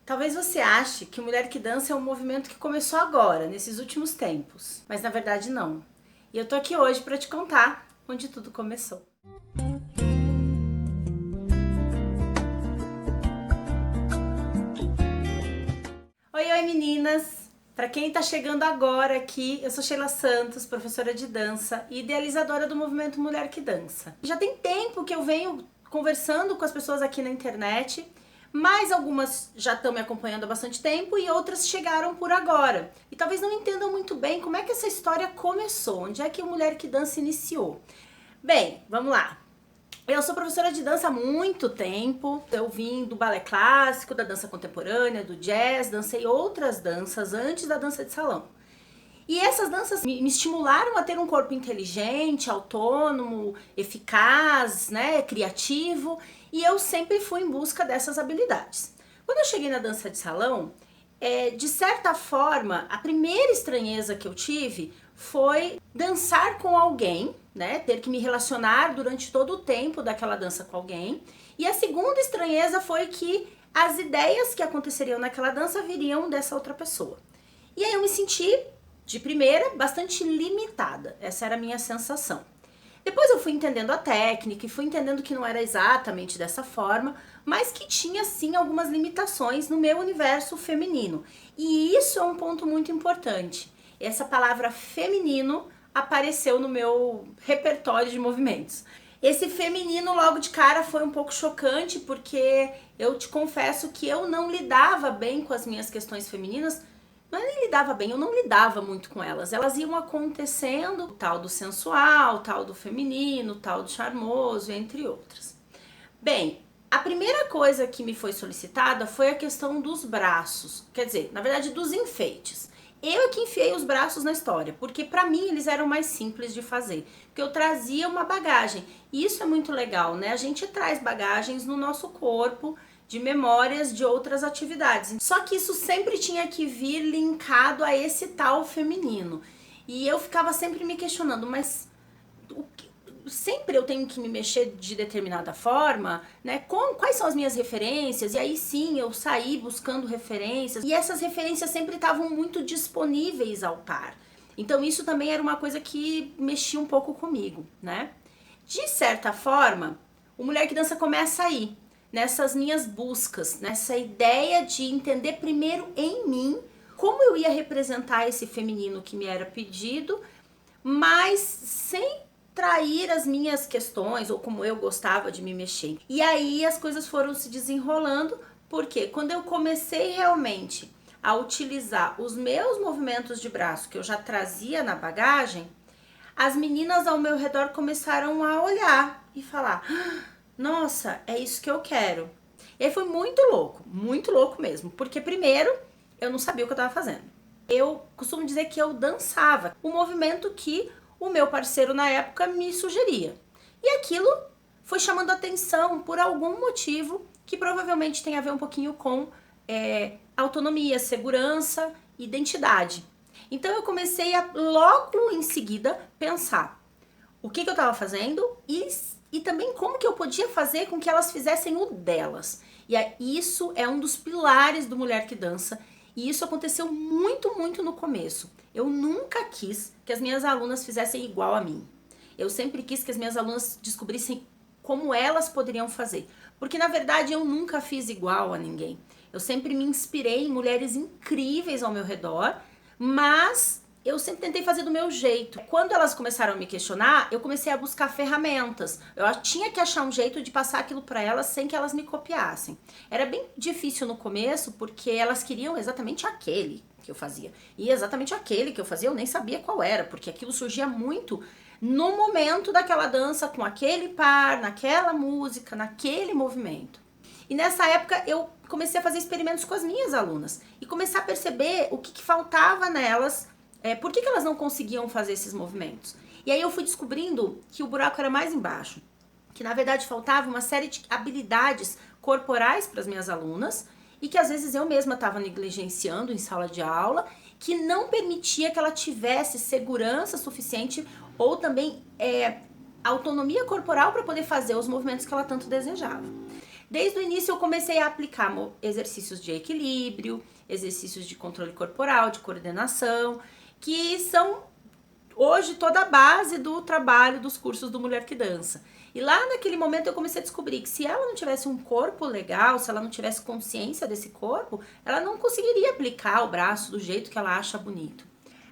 Talvez você ache que Mulher que Dança é um movimento que começou agora, nesses últimos tempos, mas na verdade não. E eu tô aqui hoje para te contar onde tudo começou. Oi meninas! Para quem tá chegando agora aqui, eu sou Sheila Santos, professora de dança e idealizadora do movimento Mulher que Dança. Já tem tempo que eu venho conversando com as pessoas aqui na internet, mas algumas já estão me acompanhando há bastante tempo e outras chegaram por agora. E talvez não entendam muito bem como é que essa história começou, onde é que o Mulher que Dança iniciou. Bem, vamos lá. Eu sou professora de dança há muito tempo, eu vim do balé clássico, da dança contemporânea, do jazz, dancei outras danças antes da dança de salão. E essas danças me estimularam a ter um corpo inteligente, autônomo, eficaz, né, criativo, e eu sempre fui em busca dessas habilidades. Quando eu cheguei na dança de salão, de certa forma, a primeira estranheza que eu tive foi dançar com alguém, né, ter que me relacionar durante todo o tempo daquela dança com alguém. E a segunda estranheza foi que as ideias que aconteceriam naquela dança viriam dessa outra pessoa. E aí eu me senti, de primeira, bastante limitada. Essa era a minha sensação. Depois eu fui entendendo a técnica e fui entendendo que não era exatamente dessa forma, mas que tinha sim algumas limitações no meu universo feminino. E isso é um ponto muito importante. Essa palavra feminino apareceu no meu repertório de movimentos. Esse feminino logo de cara foi um pouco chocante, porque eu te confesso que eu não lidava bem com as minhas questões femininas. Não é nem lidava bem, eu não lidava muito com elas. Elas iam acontecendo, tal do sensual, tal do feminino, tal do charmoso, entre outras. Bem, a primeira coisa que me foi solicitada foi a questão dos braços. Quer dizer, na verdade, dos enfeites. Eu é que enfiei os braços na história, porque pra mim eles eram mais simples de fazer. Porque eu trazia uma bagagem. E isso é muito legal, né? A gente traz bagagens no nosso corpo, de memórias de outras atividades. Só que isso sempre tinha que vir linkado a esse tal feminino. E eu ficava sempre me questionando, mas sempre eu tenho que me mexer de determinada forma, né? Quais são as minhas referências? E aí sim, eu saí buscando referências. E essas referências sempre estavam muito disponíveis ao par. Então isso também era uma coisa que mexia um pouco comigo, né? De certa forma, o Mulher que Dança começa aí, nessas minhas buscas, nessa ideia de entender primeiro em mim como eu ia representar esse feminino que me era pedido, mas sem trair as minhas questões ou como eu gostava de me mexer. E aí as coisas foram se desenrolando, porque quando eu comecei realmente a utilizar os meus movimentos de braço que eu já trazia na bagagem, as meninas ao meu redor começaram a olhar e falar: nossa, é isso que eu quero. E aí foi muito louco mesmo, porque primeiro eu não sabia o que eu estava fazendo. Eu costumo dizer que eu dançava o movimento que o meu parceiro na época me sugeria. E aquilo foi chamando atenção por algum motivo que provavelmente tem a ver um pouquinho com autonomia, segurança, identidade. Então eu comecei a logo em seguida pensar o que eu estava fazendo e também como que eu podia fazer com que elas fizessem o delas. E isso é um dos pilares do Mulher que Dança, e isso aconteceu muito no começo. Eu nunca quis que as minhas alunas fizessem igual a mim. Eu sempre quis que as minhas alunas descobrissem como elas poderiam fazer. Porque na verdade eu nunca fiz igual a ninguém. Eu sempre me inspirei em mulheres incríveis ao meu redor, mas eu sempre tentei fazer do meu jeito. Quando elas começaram a me questionar, eu comecei a buscar ferramentas. Eu tinha que achar um jeito de passar aquilo para elas sem que elas me copiassem. Era bem difícil no começo, porque elas queriam exatamente aquele que eu fazia. E exatamente aquele que eu fazia eu nem sabia qual era, porque aquilo surgia muito no momento daquela dança, com aquele par, naquela música, naquele movimento. E nessa época eu comecei a fazer experimentos com as minhas alunas e começar a perceber o que faltava nelas. Por que elas não conseguiam fazer esses movimentos? E aí eu fui descobrindo que o buraco era mais embaixo, que na verdade faltava uma série de habilidades corporais para as minhas alunas e que às vezes eu mesma estava negligenciando em sala de aula, que não permitia que ela tivesse segurança suficiente ou também autonomia corporal para poder fazer os movimentos que ela tanto desejava. Desde o início eu comecei a aplicar exercícios de equilíbrio, exercícios de controle corporal, de coordenação, que são hoje toda a base do trabalho dos cursos do Mulher que Dança. E lá naquele momento eu comecei a descobrir que se ela não tivesse um corpo legal, se ela não tivesse consciência desse corpo, ela não conseguiria aplicar o braço do jeito que ela acha bonito.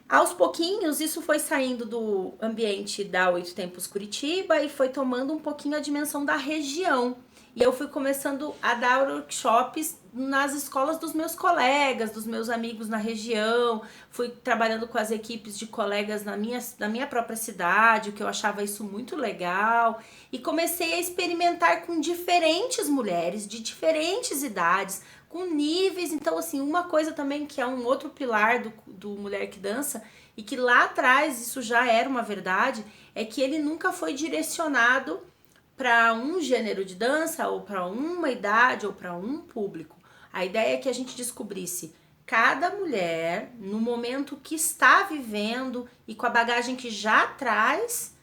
Aos pouquinhos, isso foi saindo do ambiente da Oito Tempos Curitiba e foi tomando um pouquinho a dimensão da região. E eu fui começando a dar workshops nas escolas dos meus colegas, dos meus amigos na região. Fui trabalhando com as equipes de colegas na minha própria cidade, o que eu achava isso muito legal. E comecei a experimentar com diferentes mulheres, de diferentes idades, com níveis. Então, assim, uma coisa também que é um outro pilar do Mulher que Dança, e que lá atrás isso já era uma verdade, é que ele nunca foi direcionado para um gênero de dança, ou para uma idade, ou para um público. A ideia é que a gente descobrisse cada mulher no momento que está vivendo e com a bagagem que já traz,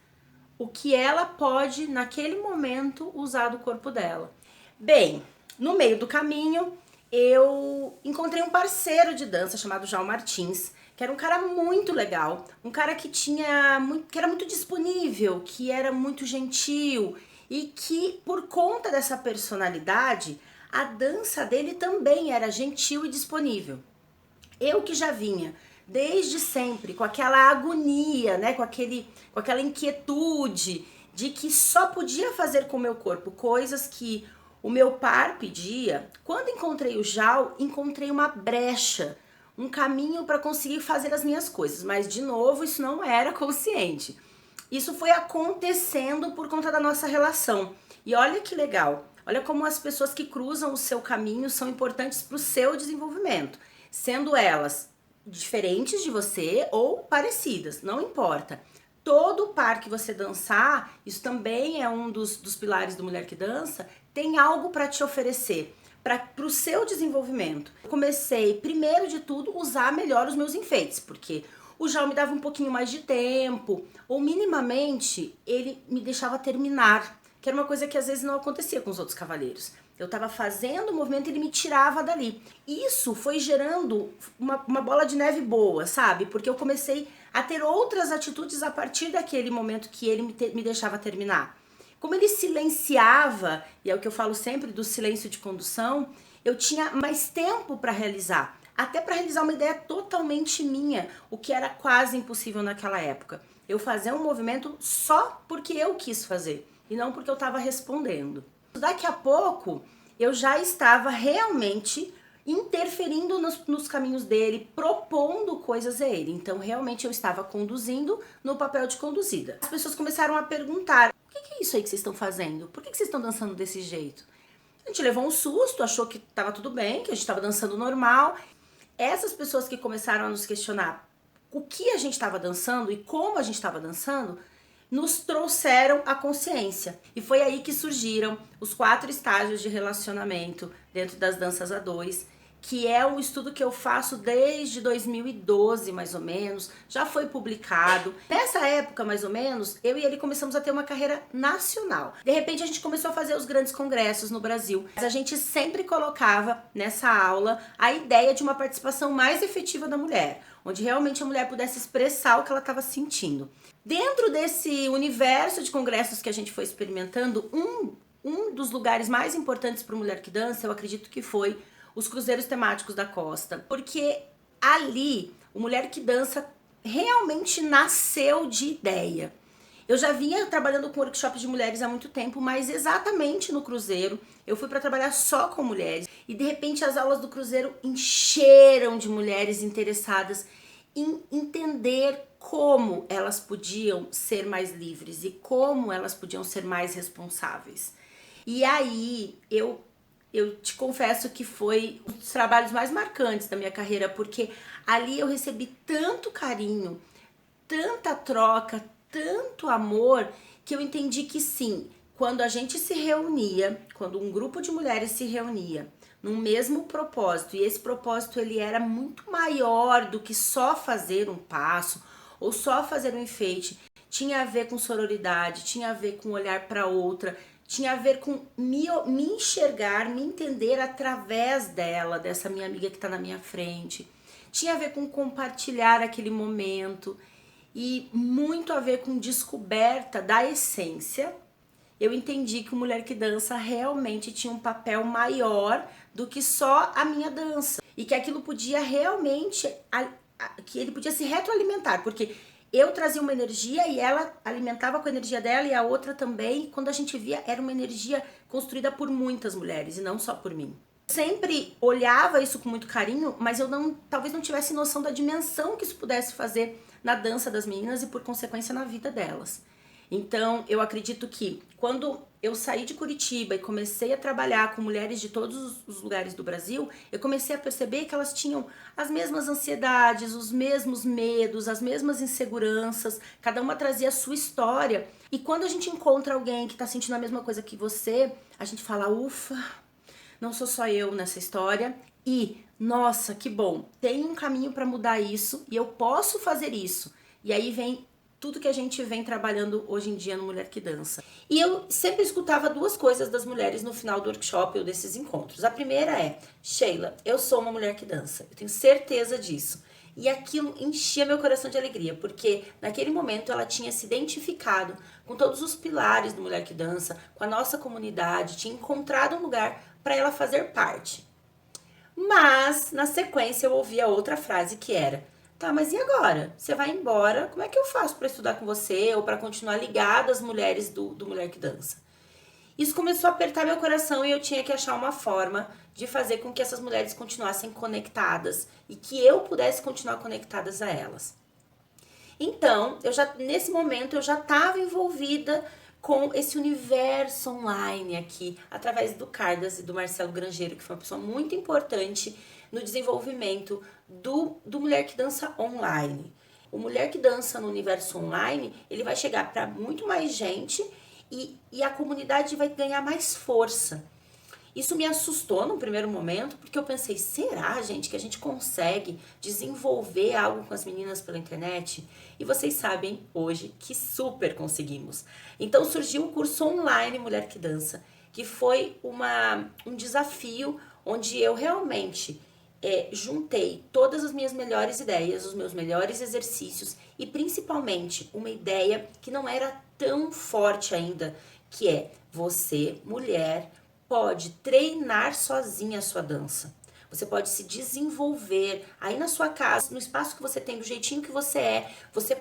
o que ela pode, naquele momento, usar do corpo dela. Bem, no meio do caminho, eu encontrei um parceiro de dança chamado João Martins, que era um cara muito legal, um cara que era muito disponível, que era muito gentil, e que, por conta dessa personalidade, a dança dele também era gentil e disponível. Eu que já vinha desde sempre com aquela agonia, né, com aquela inquietude de que só podia fazer com o meu corpo coisas que o meu par pedia. Quando encontrei o Jal, encontrei uma brecha, um caminho para conseguir fazer as minhas coisas, mas de novo isso não era consciente. Isso foi acontecendo por conta da nossa relação. E olha que legal, olha como as pessoas que cruzam o seu caminho são importantes para o seu desenvolvimento, sendo elas diferentes de você ou parecidas, não importa. Todo par que você dançar, isso também é um dos pilares do Mulher que Dança, tem algo para te oferecer, para o seu desenvolvimento. Eu comecei, primeiro de tudo, usar melhor os meus enfeites, porque o Jal me dava um pouquinho mais de tempo, ou minimamente ele me deixava terminar, que era uma coisa que às vezes não acontecia com os outros cavalheiros. Eu estava fazendo o movimento e ele me tirava dali. Isso foi gerando uma bola de neve boa, sabe? Porque eu comecei a ter outras atitudes a partir daquele momento que ele me deixava terminar. Como ele silenciava, e é o que eu falo sempre do silêncio de condução, eu tinha mais tempo para realizar. Até para realizar uma ideia totalmente minha, o que era quase impossível naquela época. Eu fazia um movimento só porque eu quis fazer, e não porque eu estava respondendo. Daqui a pouco, eu já estava realmente interferindo nos caminhos dele, propondo coisas a ele. Então, realmente, eu estava conduzindo no papel de conduzida. As pessoas começaram a perguntar, o que é isso aí que vocês estão fazendo? Por que vocês estão dançando desse jeito? A gente levou um susto, achou que estava tudo bem, que a gente estava dançando normal. Essas pessoas que começaram a nos questionar o que a gente estava dançando e como a gente estava dançando, nos trouxeram a consciência. E foi aí que surgiram os 4 estágios de relacionamento dentro das danças a 2, que é um estudo que eu faço desde 2012, mais ou menos, já foi publicado. Nessa época, mais ou menos, eu e ele começamos a ter uma carreira nacional. De repente, a gente começou a fazer os grandes congressos no Brasil. Mas a gente sempre colocava nessa aula a ideia de uma participação mais efetiva da mulher, onde realmente a mulher pudesse expressar o que ela estava sentindo. Dentro desse universo de congressos que a gente foi experimentando, um dos lugares mais importantes para Mulher que Dança, eu acredito que foi os cruzeiros temáticos da Costa, porque ali o Mulher que Dança realmente nasceu de ideia. Eu já vinha trabalhando com workshops de mulheres há muito tempo, mas exatamente no cruzeiro eu fui para trabalhar só com mulheres e de repente as aulas do cruzeiro encheram de mulheres interessadas em entender como elas podiam ser mais livres e como elas podiam ser mais responsáveis. E aí eu te confesso que foi um dos trabalhos mais marcantes da minha carreira, porque ali eu recebi tanto carinho, tanta troca, tanto amor, que eu entendi que sim, quando a gente se reunia, quando um grupo de mulheres se reunia num mesmo propósito, e esse propósito ele era muito maior do que só fazer um passo ou só fazer um enfeite, tinha a ver com sororidade, tinha a ver com olhar para outra, tinha a ver com me enxergar, me entender através dela, dessa minha amiga que tá na minha frente. Tinha a ver com compartilhar aquele momento e muito a ver com descoberta da essência. Eu entendi que o Mulher que Dança realmente tinha um papel maior do que só a minha dança. E que aquilo podia realmente, que ele podia se retroalimentar, porque eu trazia uma energia e ela alimentava com a energia dela e a outra também. Quando a gente via, era uma energia construída por muitas mulheres e não só por mim. Sempre olhava isso com muito carinho, mas eu talvez não tivesse noção da dimensão que isso pudesse fazer na dança das meninas e por consequência na vida delas. Então, eu acredito que quando eu saí de Curitiba e comecei a trabalhar com mulheres de todos os lugares do Brasil, eu comecei a perceber que elas tinham as mesmas ansiedades, os mesmos medos, as mesmas inseguranças, cada uma trazia a sua história. E quando a gente encontra alguém que está sentindo a mesma coisa que você, a gente fala, ufa, não sou só eu nessa história. E, nossa, que bom, tem um caminho para mudar isso e eu posso fazer isso. E aí vem tudo que a gente vem trabalhando hoje em dia no Mulher que Dança. E eu sempre escutava duas coisas das mulheres no final do workshop ou desses encontros. A primeira é, Sheila, eu sou uma mulher que dança, eu tenho certeza disso. E aquilo enchia meu coração de alegria, porque naquele momento ela tinha se identificado com todos os pilares do Mulher que Dança, com a nossa comunidade, tinha encontrado um lugar para ela fazer parte. Mas, na sequência, eu ouvi a outra frase que era, tá, mas e agora? Você vai embora, como é que eu faço para estudar com você ou para continuar ligada às mulheres do Mulher que Dança? Isso começou a apertar meu coração e eu tinha que achar uma forma de fazer com que essas mulheres continuassem conectadas e que eu pudesse continuar conectadas a elas. Então, nesse momento, eu já estava envolvida com esse universo online aqui, através do Cardas e do Marcelo Grangeiro, que foi uma pessoa muito importante no desenvolvimento do Mulher que Dança online. O Mulher que Dança no universo online, ele vai chegar para muito mais gente e a comunidade vai ganhar mais força. Isso me assustou no primeiro momento, porque eu pensei, será, gente, que a gente consegue desenvolver algo com as meninas pela internet? E vocês sabem hoje que super conseguimos. Então surgiu o curso online Mulher que Dança, que foi um desafio onde eu realmente juntei todas as minhas melhores ideias, os meus melhores exercícios e principalmente uma ideia que não era tão forte ainda, que é você, mulher, pode treinar sozinha a sua dança. Você pode se desenvolver aí na sua casa, no espaço que você tem, do jeitinho que você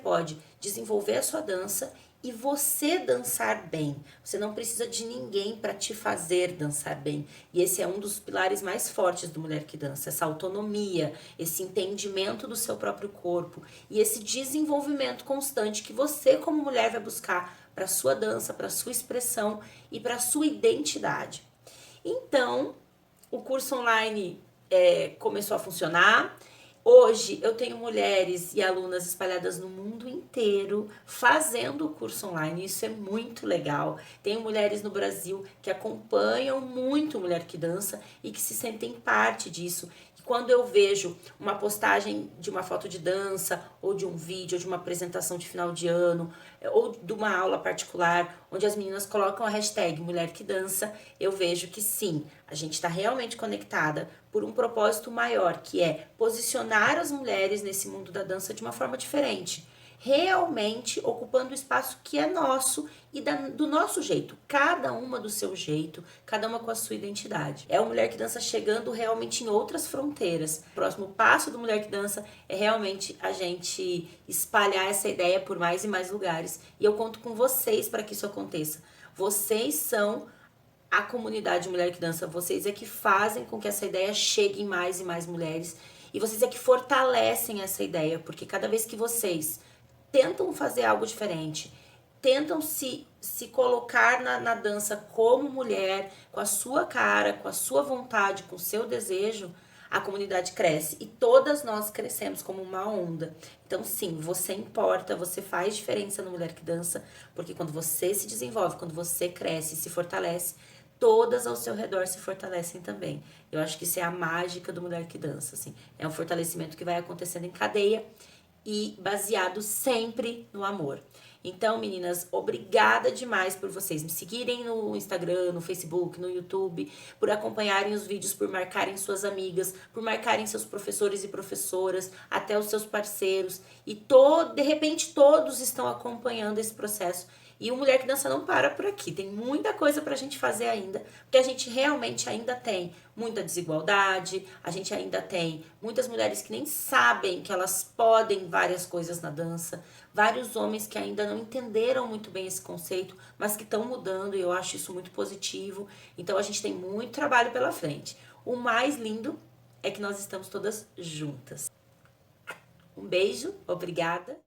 pode desenvolver a sua dança e você dançar bem. Você não precisa de ninguém para te fazer dançar bem. E esse é um dos pilares mais fortes do Mulher que Dança, essa autonomia, esse entendimento do seu próprio corpo e esse desenvolvimento constante que você como mulher vai buscar para sua dança, para sua expressão e para sua identidade. Então, o curso online começou a funcionar. Hoje eu tenho mulheres e alunas espalhadas no mundo inteiro fazendo o curso online, isso é muito legal. Tenho mulheres no Brasil que acompanham muito Mulher que Dança e que se sentem parte disso. Quando eu vejo uma postagem de uma foto de dança, ou de um vídeo, ou de uma apresentação de final de ano, ou de uma aula particular, onde as meninas colocam a hashtag Mulher que Dança, eu vejo que sim, a gente está realmente conectada por um propósito maior, que é posicionar as mulheres nesse mundo da dança de uma forma diferente. Realmente ocupando o espaço que é nosso e do nosso jeito, cada uma do seu jeito, cada uma com a sua identidade. É a Mulher que Dança chegando realmente em outras fronteiras. O próximo passo do Mulher que Dança é realmente a gente espalhar essa ideia por mais e mais lugares. E eu conto com vocês para que isso aconteça. Vocês são a comunidade Mulher que Dança, vocês é que fazem com que essa ideia chegue em mais e mais mulheres. E vocês é que fortalecem essa ideia, porque cada vez que vocês tentam fazer algo diferente, tentam se colocar na dança como mulher, com a sua cara, com a sua vontade, com o seu desejo, a comunidade cresce e todas nós crescemos como uma onda. Então sim, você importa, você faz diferença no Mulher que Dança, porque quando você se desenvolve, quando você cresce e se fortalece, todas ao seu redor se fortalecem também. Eu acho que isso é a mágica do Mulher que Dança, assim. É um fortalecimento que vai acontecendo em cadeia e baseado sempre no amor. Então, meninas, obrigada demais por vocês me seguirem no Instagram, no Facebook, no YouTube, por acompanharem os vídeos, por marcarem suas amigas, por marcarem seus professores e professoras, até os seus parceiros. E de repente todos estão acompanhando esse processo. E o Mulher que Dança não para por aqui. Tem muita coisa pra gente fazer ainda, porque a gente realmente ainda tem muita desigualdade, a gente ainda tem muitas mulheres que nem sabem que elas podem várias coisas na dança, vários homens que ainda não entenderam muito bem esse conceito, mas que estão mudando e eu acho isso muito positivo. Então a gente tem muito trabalho pela frente. O mais lindo é que nós estamos todas juntas. Um beijo, obrigada.